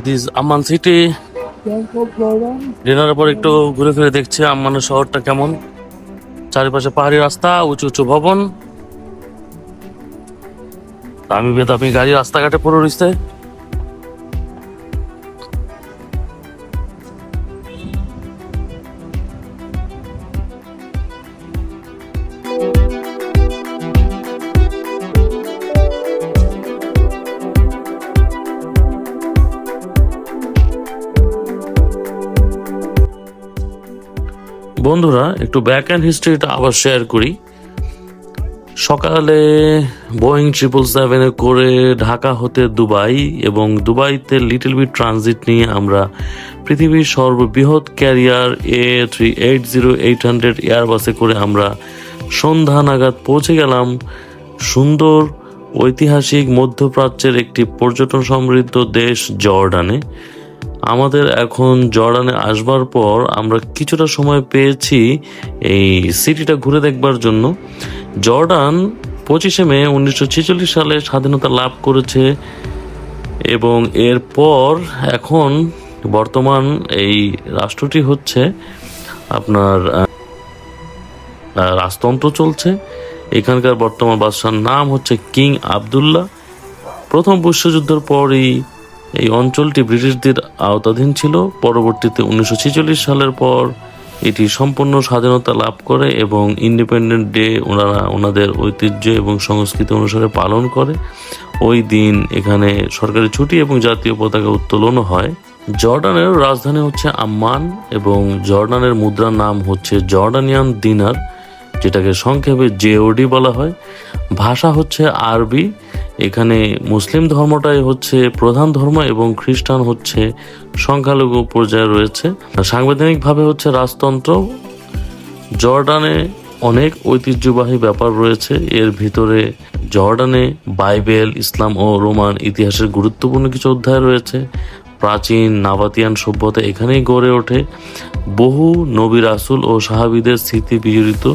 This Amman city. ডিনারের পর একটু ঘুরে ফিরে দেখছি আম্মানের শহরটা কেমন। চারিপাশে পাহাড়ি রাস্তা, উঁচু উঁচু ভবন, দামি বেদামি গাড়ি রাস্তাঘাটে পড়ে রয়েছে। বন্ধুরা, একটু ব্যাক অ্যান্ড হিস্ট্রিটা আবার শেয়ার করি। সকালে বোয়িং 777 করে ঢাকা হতে দুবাই এবং দুবাইতে লিটল বিট ট্রানজিট নিয়ে আমরা পৃথিবীর সর্ববৃহৎ ক্যারিয়ার A380-800 এয়ারবাসে করে আমরা সন্ধ্যা নাগাদ পৌঁছে গেলাম সুন্দর ঐতিহাসিক মধ্যপ্রাচ্যের একটি পর্যটন সমৃদ্ধ দেশ জর্ডানে। আমাদের এখন জর্ডানে আসবার পর আমরা কিছুটা সময় পেয়েছি এই সিটিটা ঘুরে দেখবার জন্য। জর্ডান 25শে মে 1946 সালে স্বাধীনতা লাভ করেছে এবং এরপর এখন বর্তমান এই রাষ্ট্রটি হচ্ছে আপনার রাজতন্ত্র চলছে। এখানকার বর্তমান বাদশার নাম হচ্ছে কিং আবদুল্লাহ। প্রথম বিশ্বযুদ্ধের পরই এই অঞ্চলটি ব্রিটিশদের আওতাধীন ছিল। পরবর্তীতে 1946 সালের পর এটি সম্পূর্ণ স্বাধীনতা লাভ করে এবং ইন্ডিপেন্ডেন্ট ডে ওনারা ওনাদের ঐতিহ্য এবং সংস্কৃতি অনুসারে পালন করে। ওই দিন এখানে সরকারি ছুটি এবং জাতীয় পতাকা উত্তোলনও হয়। জর্ডানের রাজধানী হচ্ছে আম্মান এবং জর্ডানের মুদ্রার নাম হচ্ছে জর্ডানিয়ান দিনার, যেটাকে সংক্ষেপে জেওডি বলা হয়। ভাষা হচ্ছে আরবি। এখানে মুসলিম ধর্মটাই হচ্ছে প্রধান ধর্ম এবং খ্রিস্টান হচ্ছে সংখ্যালঘু পর্যায়ে রয়েছে। সাংবিধানিকভাবে হচ্ছে রাজতন্ত্র। জর্ডানে অনেক ঐতিহ্যবাহী ব্যাপার রয়েছে। এর ভিতরে জর্ডানে বাইবেল, ইসলাম ও রোমান ইতিহাসের গুরুত্বপূর্ণ কিছু অধ্যায় রয়েছে। প্রাচীন নাবাতিয়ান সভ্যতা এখানেই গড়ে ওঠে। বহু নবী রাসূল ও সাহাবীদের স্মৃতি বিজড়িত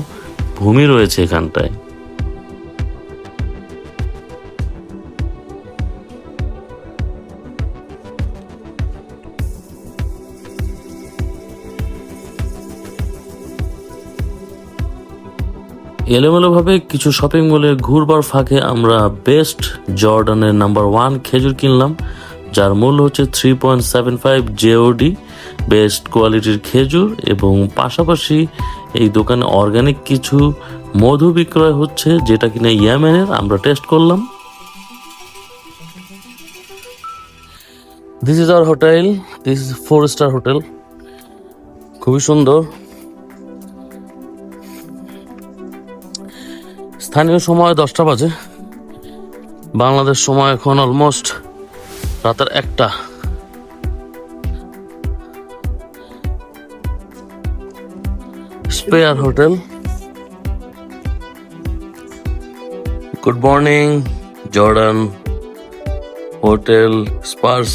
ভূমি রয়েছে এখানটায়। এলোমেলোভাবে কিছু শপিং মলে ঘুরবার ফাঁকে আমরা বেস্ট জর্ডানের নাম্বার 1 খেজুর কিনলাম, যার মূল্য হচ্ছে 3.75 জেওডি। বেস্ট কোয়ালিটির খেজুর এবং পাশাপাশি এই দোকানে অর্গানিক কিছু মধু বিক্রয় হচ্ছে, যেটা কিনা ইয়েমেনের। আমরা টেস্ট করলাম। This is our hotel. This is four star hotel. খুবই সুন্দর। স্থানীয় সময় 10টা বাজে। বাংলাদেশ সময় এখন অলমোস্ট রাতের 1টা। Spare hotel. Good morning Jordan hotel স্পার্স।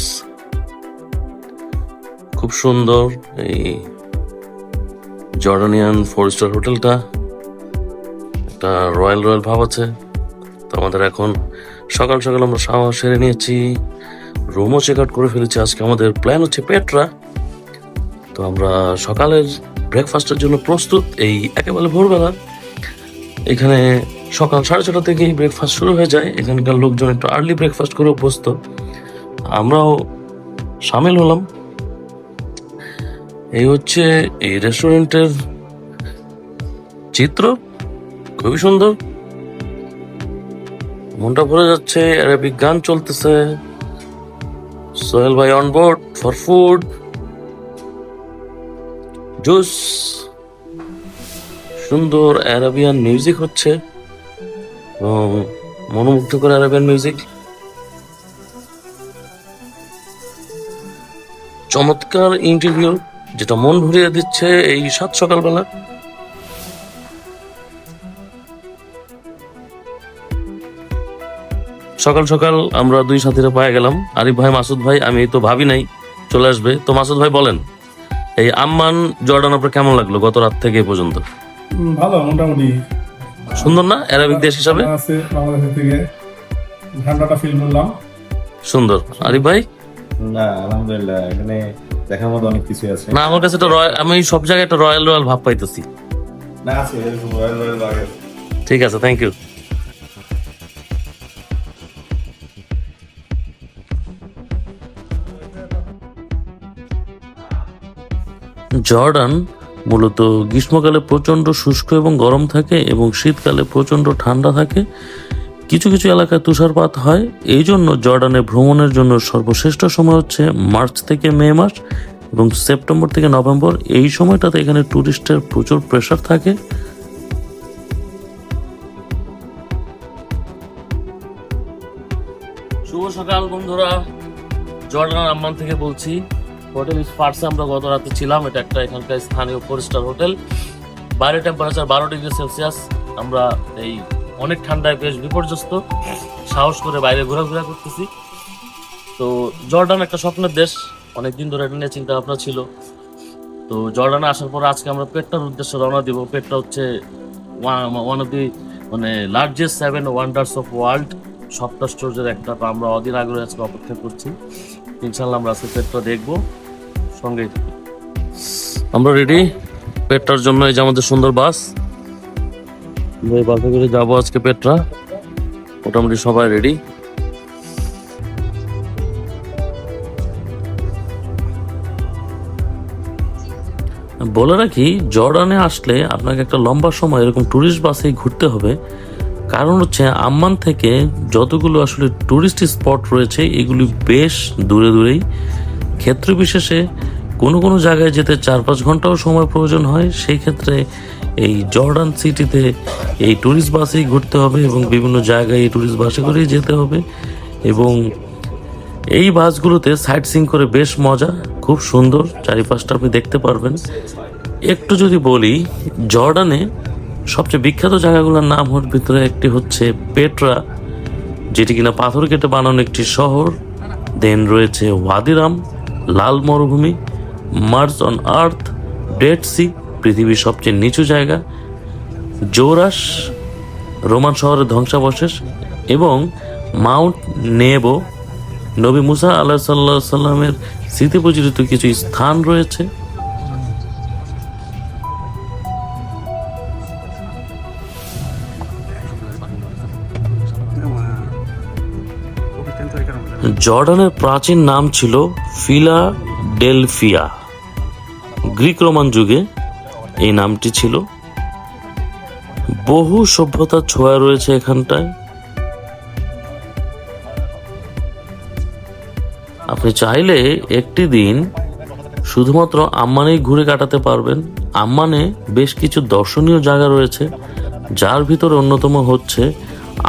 খুব সুন্দর এই জর্ডানিয়ান 4-স্টার হোটেলটা। একটা রয়্যাল রয়্যাল ভাব আছে। তো আমাদের এখন সকাল সকাল আমরা শাওয়ার সেরে নিয়েছি, রুমও চেক আউট করে ফেলেছি। আজকে আমাদের প্ল্যান হচ্ছে পেট্রা। তো আমরা সকালের ব্রেকফাস্টের জন্য প্রস্তুত। এই একেবারে ভোরবেলা এখানে সকাল 6:30 থেকেই ব্রেকফাস্ট শুরু হয়ে যায়। এখানকার লোকজন একটু আর্লি ব্রেকফাস্ট করে অভ্যস্ত, আমরাও সামিল হলাম। এই হচ্ছে এই রেস্টুরেন্টের চিত্র। খুবই সুন্দর, মনটা ভরে যাচ্ছে। আরবিক গান চলতেছে। সোহেল ভাই on board for food, juice. সুন্দর আরাবিয়ান মিউজিক হচ্ছে এবং মনোমুগ্ধকর আরাবিয়ান মিউজিক। চমৎকার ইন্টারভিউ, যেটা মন ভরিয়ে দিচ্ছে এই সাত সকালবেলা। সকাল সকাল আমরা দুই সাথীরা পায়ে গেলাম, আরিফ ভাই, মাসুদ ভাই। আমি তো ভাবি নাই চলে আসবে। তো মাসুদ ভাই বলেন, এই আম্মান জর্ডান আপনার কেমন লাগলো গত রাত থেকে এ পর্যন্ত? ভালো, মোটামুটি সুন্দর না অ্যারাবিক দেশ হিসাবে? আছে বাংলাদেশ থেকে ঠান্ডাটা ফিল করলাম। সুন্দর। আরিফ ভাই? না আলহামদুলিল্লাহ, এখানে দেখার মতো অনেক কিছু আছে। না, আমার কাছে আমি সব জায়গায় একটা রয়্যাল রয়্যাল ভাব পাইতেছি। না আছে এরকম রয়্যাল রয়্যাল বাগ আছে। ঠিক আছে, থ্যাংক ইউ। জর্ডান মূলত গ্রীষ্মকালে প্রচণ্ড শুষ্ক এবং গরম থাকে এবং শীতকালে প্রচণ্ড ঠান্ডা থাকে। কিছু কিছু এলাকায় তুষারপাত হয়। এই জন্য জর্ডানে ভ্রমণের জন্য সর্বশ্রেষ্ঠ সময় হচ্ছে মার্চ থেকে মে মাস এবং সেপ্টেম্বর থেকে নভেম্বর। এই সময়টাতে এখানে ট্যুরিস্টের প্রচুর প্রেসার থাকে। শুভ সকাল বন্ধুরা, জর্ডান আম্মান থেকে বলছি। হোটেল স্পার্সে আমরা গত রাতে ছিলাম। এটা একটা এখানকার স্থানীয় 4 স্টার হোটেল। বাইরে টেম্পারেচার 12 ডিগ্রি সেলসিয়াস। আমরা এই অনেক ঠান্ডায় বেশ বিপর্যস্ত, সাহস করে বাইরে ঘোরাঘুরা করতেছি। তো জর্ডান একটা স্বপ্নের দেশ, অনেকদিন ধরে এটা নিয়ে চিন্তা ভাবনা ছিল। তো জর্ডানে আসার পর আজকে আমরা পেট্রার উদ্দেশ্যে রওনা দিব। পেট্রা হচ্ছে one of the largest 7 wonders of world, সপ্তাশ্চর্যের একটা। তো আমরা অধীর আগ্রহে আজকে অপেক্ষা করছি। ইনশাল্লাহ আমরা আজকে পেট্রা দেখবো। সঙ্গে আমরা রেডি পেট্রার জন্য। এই যে আমাদের সুন্দর বাস, এই বাসে করে যাবো আজকে পেট্রা। মোটামুটি সবাই রেডি। বলে রাখি, জর্ডানে আসলে আপনাকে একটা লম্বা সময় এরকম ট্যুরিস্ট বাসেই ঘুরতে হবে। কারণ হচ্ছে আম্মান থেকে যতগুলো আসলে ট্যুরিস্ট স্পট রয়েছে এগুলি বেশ দূরে দূরেই। ক্ষেত্র বিশেষে কোনো কোনো জায়গায় যেতে 4-5 ঘন্টাও সময় প্রয়োজন হয়। সেই ক্ষেত্রে এই জর্ডান সিটিতে এই ট্যুরিস্ট বাসেই ঘুরতে হবে এবং বিভিন্ন জায়গায় এই ট্যুরিস্ট বাসে করেই যেতে হবে। এবং এই বাসগুলোতে সাইট সিং করে বেশ মজা, খুব সুন্দর, চারিপাশটা আপনি দেখতে পারবেন। একটু যদি বলি, জর্ডানে সবচেয়ে বিখ্যাত জায়গাগুলোর নাম ভিতরে একটি হচ্ছে পেট্রা, যেটি কিনা পাথর কেটে বানানো একটি শহর। দেন রয়েছে ওয়াদিরাম, লাল মরুভূমি, Mars on Earth, Dead Sea, পৃথিবীর সবচেয়ে নিচু জায়গা, জোরাস, রোমান শহরের ধ্বংসাবশেষ, এবং মাউন্ট নেবো, নবী মুসা আল্লাহ সাল্লাহ সাল্লামের স্মৃতি প্রচলিত কিছু স্থান রয়েছে। জর্ডানের প্রাচীন নাম ছিল ফিলাডেলফিয়া। গ্রিক রোমান যুগে এই নামটি ছিল। বহু সভ্যতার ছোঁয়া রয়েছে এখানটায়। আপনি চাইলে একটি দিন শুধুমাত্র আম্মানেই ঘুরে কাটাতে পারবেন। আম্মানে বেশ কিছু দর্শনীয় জায়গা রয়েছে, যার ভিতরে অন্যতম হচ্ছে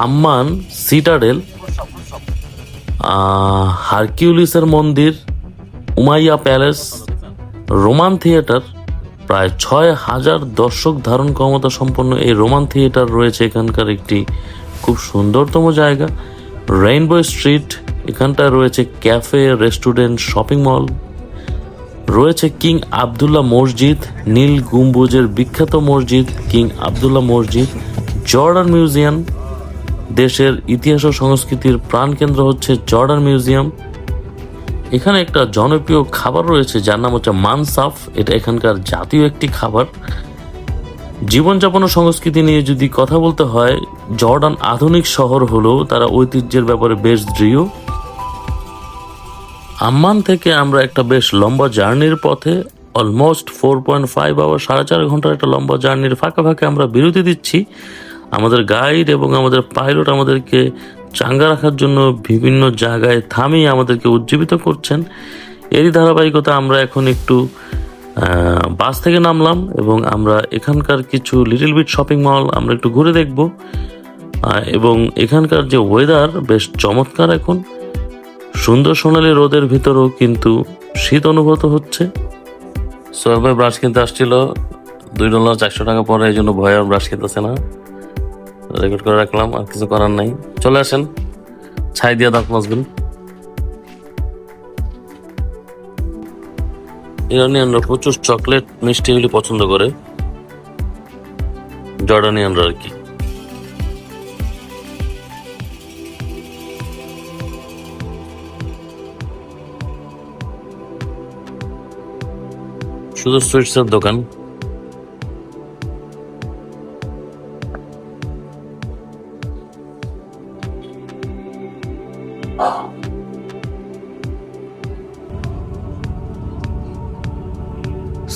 আম্মান সিটাডেল, হারকিউলিসের মন্দির, উমাইয়া প্যালেস, রোমান থিয়েটার। প্রায় 6000 দর্শক ধারণ ক্ষমতা সম্পন্ন এই রোমান থিয়েটার রয়েছে এখানকার একটি খুব সুন্দরতম জায়গা। রেইনবো স্ট্রিট, এখানটায় রয়েছে ক্যাফে, রেস্টুরেন্ট, শপিং মল। রয়েছে কিং আবদুল্লাহ মসজিদ, নীল গম্বুজের বিখ্যাত মসজিদ কিং আবদুল্লাহ মসজিদ। জর্ডান মিউজিয়াম, দেশের ইতিহাস ও সংস্কৃতির প্রাণকেন্দ্র হচ্ছে জর্ডান মিউজিয়াম। এখানে একটা জনপ্রিয় খাবার রয়েছে যার নাম হচ্ছে মানসাফ। এটা এখানকার জাতীয় একটি খাবার। জীবনযাপন ও সংস্কৃতি নিয়ে যদি কথা বলতে হয়, জর্ডান আধুনিক শহর হলেও তারা ঐতিহ্যের ব্যাপারে বেশ দৃঢ়। আম্মান থেকে আমরা একটা বেশ লম্বা জার্নির পথে, অলমোস্ট 4.5 আওয়ার, 4.5 ঘন্টার একটা লম্বা জার্নির ফাঁকে ফাঁকে আমরা বিরতি দিচ্ছি। আমাদের গাইড এবং আমাদের পাইলট আমাদেরকে চাঙ্গা রাখার জন্য বিভিন্ন জায়গায় থামিয়ে আমাদেরকে উজ্জীবিত করছেন। এরই ধারাবাহিকতা আমরা এখন একটু বাস থেকে নামলাম এবং আমরা এখানকার কিছু লিটল বিট শপিং মল আমরা একটু ঘুরে দেখব। এবং এখানকার যে ওয়েদার বেশ চমৎকার। এখন সুন্দর সোনালি রোদের ভিতরেও কিন্তু শীত অনুভূত হচ্ছে। সোহেল ভাই ব্রাশ কিনতে আসছিল $2 400 টাকা পরে, এই জন্য ভয় আর ব্রাশ কিনতেছে না। রেকর্ড করে রাখলাম, আর কিছু করার নাই। চলে আসেন, ছাই দিয়ে দাঁত মাজবেন। ইরানিয়ানরা প্রচুর চকলেট মিষ্টি এগুলি পছন্দ করে, জর্ডানিয়ানরা আর কি। শুধু সুইটসের দোকান।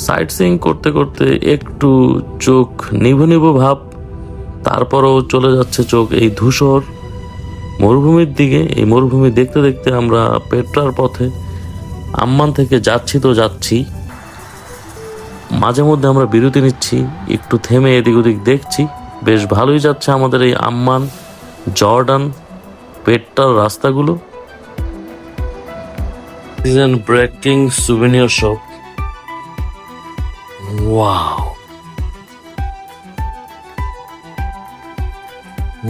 সাইট সিইং করতে করতে একটু চোখ নিভু নিভু ভাব, তারপরও চলে যাচ্ছে চোখ এই ধূসর মরুভূমির দিকে। এই মরুভূমি দেখতে দেখতে আমরা পেট্রার পথে আম্মান থেকে যাচ্ছি তো যাচ্ছি। মাঝে মধ্যে আমরা বিরতি নিচ্ছি, একটু থেমে এদিক ওদিক দেখছি। বেশ ভালোই যাচ্ছে আমাদের এই আম্মান, জর্ডান, পেট্রার রাস্তাগুলো। Breaking souvenir shop. Wow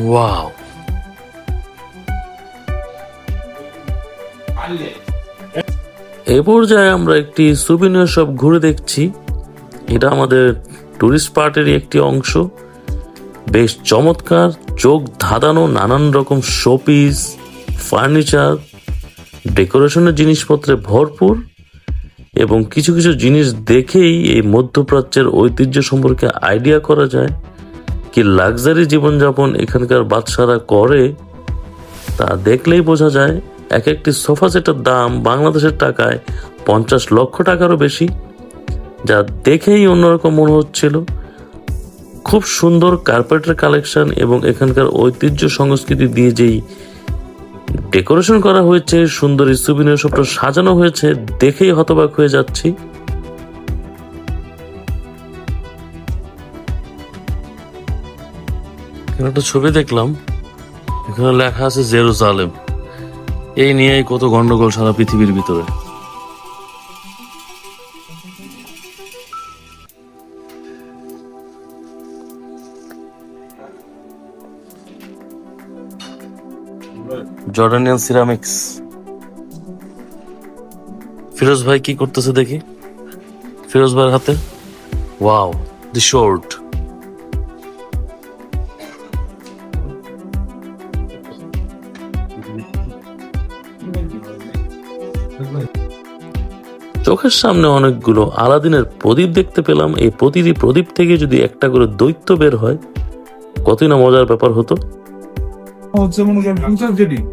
wow, এ পর্যায়ে আমরা একটি সুভিনিয়ার শপ ঘুরে দেখছি। এটা আমাদের টুরিস্ট স্পটেরই একটি অংশ। বেশ চমৎকার, চোখ ধাঁধানো নানান রকম শোপিস, ফার্নিচার, ডেকোরেশনের জিনিসপত্রে ভরপুর। এবং কিছু কিছু জিনিস দেখেই এই মধ্যপ্রাচ্যের ঐতিহ্য সম্পর্কে আইডিয়া করা যায় কি লাক্সারি জীবনযাপন এখানকার বাদশারা করে তা দেখলেই বোঝা যায়। এক একটি সোফা সেটের দাম বাংলাদেশের টাকায় 50 লক্ষ টাকারও বেশি, যা দেখেই অন্যরকম মনে হচ্ছিল। খুব সুন্দর কার্পেটের কালেকশন এবং এখানকার ঐতিহ্য সংস্কৃতি দিয়ে যেই ডেকোরেশন করা হয়েছে, সুন্দর এই সুভিনিয়ার শপটা সাজানো হয়েছে, দেখেই হতবাক হয়ে যাচ্ছি। এখানে একটা ছবি দেখলাম, এখানে লেখা আছে জেরুজালেম। এই নিয়েই কত গন্ডগোল সারা পৃথিবীর ভিতরে। Jordanian ceramics. ফিরোজ ভাই কি করতেছে দেখি। ফিরোজ ভাইয়ের হাতে ওয়াও, দি শর্ট। চোখের সামনে অনেকগুলো আলাদিনের প্রদীপ দেখতে পেলাম। এই প্রতিটি প্রদীপ থেকে যদি একটা করে দৈত্য বের হয়, কতই না মজার ব্যাপার হতো।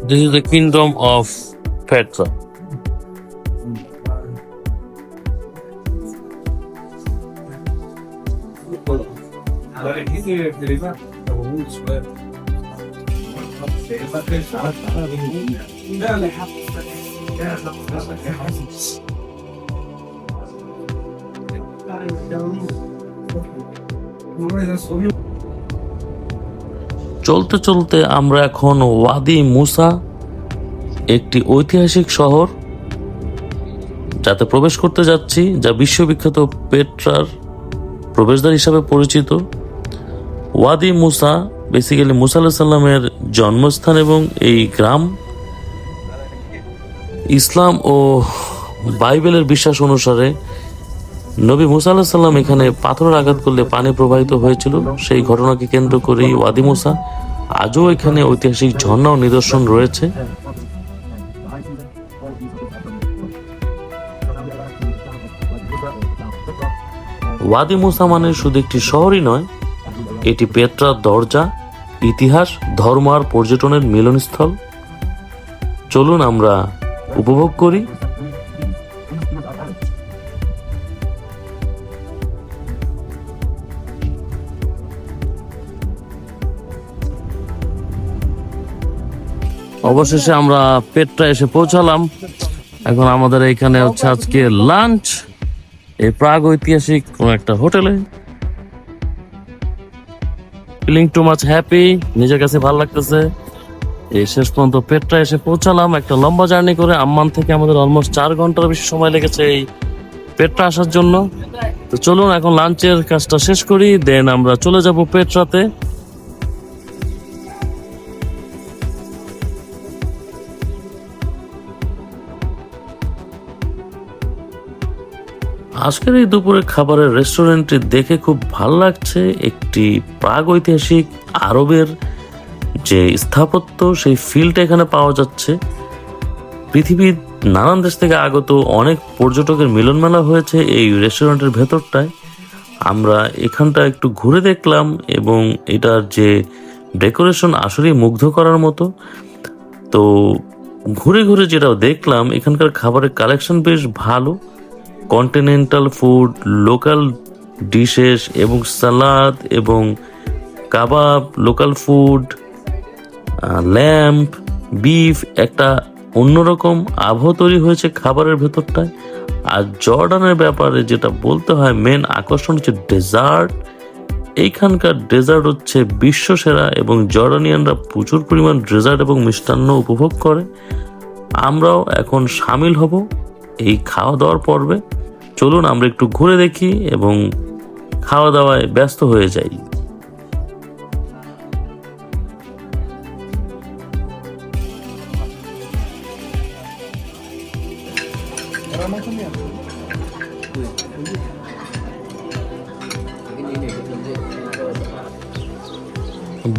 This is the kingdom of Petra. চলতে চলতে আমরা এখন ওয়াদি মুসা, একটি ঐতিহাসিক শহর, যাতে প্রবেশ করতে যাচ্ছি, যা বিশ্ববিখ্যাত পেট্রার প্রবেশদ্বার হিসাবে পরিচিত। ওয়াদি মুসা বেসিক্যালি মুসা আলাইহিস সালামের জন্মস্থান এবং এই গ্রাম ইসলাম ও বাইবেলের বিশ্বাস অনুসারে নবী মুসা আলাইহিস সালাম এখানে পাথরের আঘাত করলে পানি প্রবাহিত হয়েছিল। সেই ঘটনাকে কেন্দ্র করেই ওয়াদি মুসা। আজও এখানে ঐতিহাসিক ঝর্ণা ও নিদর্শন রয়েছে। ওয়াদি মুসা মানে শুধু একটি শহরই নয়, এটি পেট্রার দরজা, ইতিহাস, ধর্ম আর পর্যটনের মিলনস্থল। চলুন আমরা উপভোগ করি। অবশেষে আমরা পেট্রা এসে পৌঁছালাম। এখন আমাদের এখানে হচ্ছে আজকে লাঞ্চ, এই প্রাগ ঐতিহাসিক কোন একটা হোটেলে। ফিলিং টু মাচ হ্যাপি, নিজের কাছে ভালো লাগতেছে। এই শেষ পর্যন্ত পেট্রা এসে পৌঁছালাম। একটা লম্বা জার্নি করে আম্মান থেকে আমাদের অলমোস্ট 4 ঘন্টার বেশি সময় লেগেছে এই পেট্রা আসার জন্য। তো চলুন এখন লাঞ্চের কাজটা শেষ করি, দেন আমরা চলে যাব পেট্রাতে। আজকের এই দুপুরের খাবারের রেস্টুরেন্টটি দেখে খুব ভালো লাগছে। একটি প্রাগ ঐতিহাসিক আরবের যে স্থাপত্য, সেই ফিলটা এখানে পাওয়া যাচ্ছে। পৃথিবীর নানান দেশ থেকে আগত অনেক পর্যটকের মিলন মেলা হয়েছে এই রেস্টুরেন্টের ভেতরটায়। আমরা এখানটা একটু ঘুরে দেখলাম এবং এটার যে ডেকোরেশন আসলেই মুগ্ধ করার মতো। তো ঘুরে ঘুরে যেটা দেখলাম, এখানকার খাবারের কালেকশন বেশ ভালো। কন্টিনেন্টাল ফুড, লোকাল ডিশেস এবং সালাদ এবং কাবাব, লোকাল ফুড, ল্যাম্প, বিফ, একটা অন্যরকম আবহ তৈরি হয়েছে খাবারের ভেতরটায়। আর জর্ডানের ব্যাপারে যেটা বলতে হয়, মেন আকর্ষণ হচ্ছে ডেজার্ট। এইখানকার ডেজার্ট হচ্ছে বিশ্বসেরা এবং জর্ডানিয়ানরা প্রচুর পরিমাণ ডেজার্ট এবং মিষ্টান্ন উপভোগ করে। আমরাও এখন সামিল হব এই খাওয়া দাওয়ার পর্বে। চলুন আমরা একটু ঘুরে দেখি এবং খাওয়া দাওয়ায় ব্যস্ত হয়ে যাই।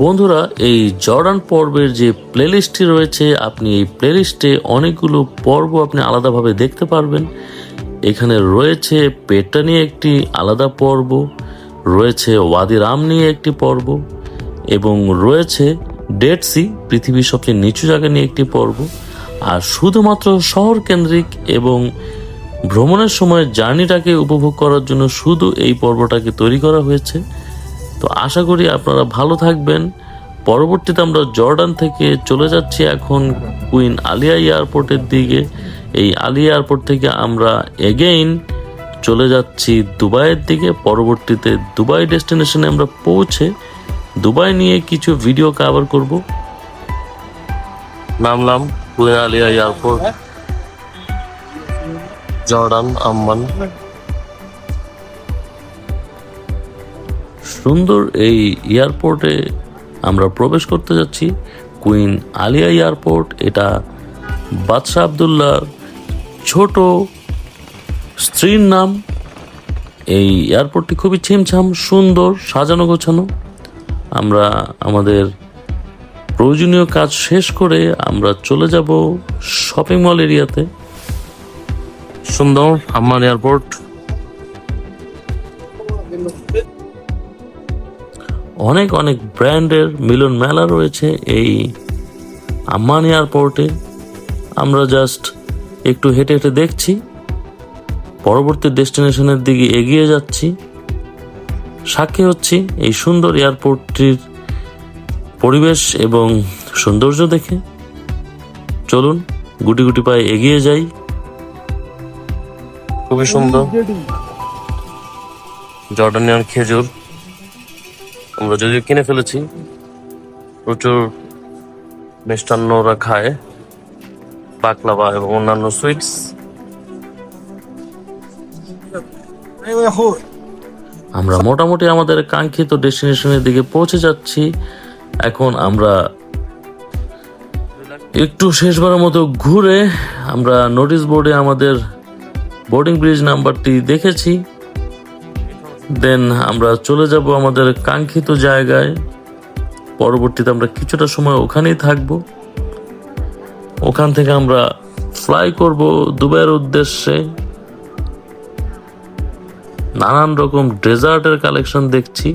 বন্ধুরা, এই জর্ডান পর্বের যে প্লেলিস্টটি রয়েছে, আপনি এই প্লেলিস্টে অনেকগুলো পর্ব আপনি আলাদাভাবে দেখতে পারবেন। এখানে রয়েছে পেট্টা নিয়ে একটি আলাদা পর্ব, রয়েছে ওয়াদি রাম নিয়ে একটি পর্ব এবং রয়েছে ডেড সি, পৃথিবীর সবচেয়ে নিচু জায়গা নিয়ে একটি পর্ব। আর শুধুমাত্র শহর কেন্দ্রিক এবং ভ্রমণের সময় জার্নিটাকে উপভোগ করার জন্য শুধু এই পর্বটাকে তৈরি করা হয়েছে। তো আশা করি আপনারা ভালো থাকবেন। পরবর্তীতে আমরা জর্ডান থেকে চলে যাচ্ছি এখন কুইন আলিয়া এয়ারপোর্টের দিকে। এই আলিয়া এয়ারপোর্ট থেকে আমরা এগেইন চলে যাচ্ছি দুবাইয়ের দিকে। পরবর্তীতে দুবাই ডেস্টিনেশনে আমরা পৌঁছে দুবাই নিয়ে কিছু ভিডিও কভার করব। নামলাম Queen Alia airport, Jordan, Amman. সুন্দর এই এয়ারপোর্টে আমরা প্রবেশ করতে যাচ্ছি, কুইন আলিয়া এয়ারপোর্ট। এটা বাদশাহ আবদুল্লাহ ছোট স্ত্রীর নাম। এই এয়ারপোর্টটি খুবই ছিমছাম, সুন্দর, সাজানো গোছানো। আমরা আমাদের প্রয়োজনীয় কাজ শেষ করে আমরা চলে যাব শপিং মল এরিয়াতে। সুন্দর আম্মান এয়ারপোর্ট। অনেক অনেক ব্র্যান্ডের মিলন মেলা রয়েছে এই আম্মান এয়ারপোর্টে। আমরা জাস্ট একটু হেঁটে হেঁটে দেখছি, পরবর্তী ডেস্টিনেশনের দিকে এগিয়ে যাচ্ছি। সাক্ষী হচ্ছি এই সুন্দর এয়ারপোর্টটির পরিবেশ এবং সৌন্দর্য দেখে। চলুন গুটি গুটি পায়ে এগিয়ে যাই। খুবই সুন্দর জর্ডানিয়ান খেজুর আমরা যদিও কিনে ফেলেছি। প্রচুর মিষ্টান্ন ওরা খায়, বাকলাভা এবং অন্যান্য সুইটস। আমরা মোটামুটি আমাদের কাঙ্ক্ষিত ডেস্টিনেশনের দিকে পৌঁছে যাচ্ছি। এখন আমরা একটু শেষবারের মতো ঘুরে আমরা নোটিশ বোর্ডে আমাদের বোর্ডিং ব্রিজ নাম্বারটি দেখেছি। দেন আমরা চলে যাব আমাদের কাঙ্ক্ষিত জায়গায়। পরবর্তীতে আমরা কিছুটা সময় ওখানেই থাকব। ওখান থেকে আমরা ফ্লাই করব দুবাইয়ের উদ্দেশ্যে। নানান রকম ডেজার্টের কালেকশন দেখছি।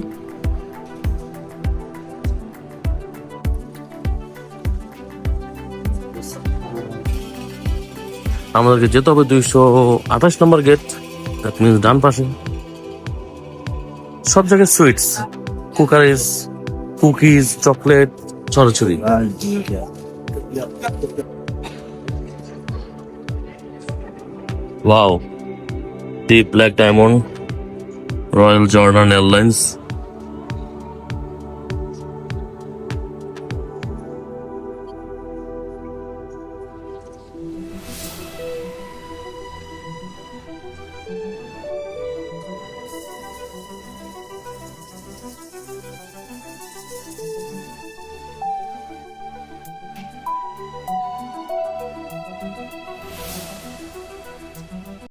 আমাদেরকে যেতে হবে 228 নম্বর গেট, দ্যাট মিনস ডান পাশে। সব জায়গায় সুইটস, কুকারিজ, কুকিজ, চকলেট ছড়াছড়ি। Wow, deep black diamond, royal Jordan airlines.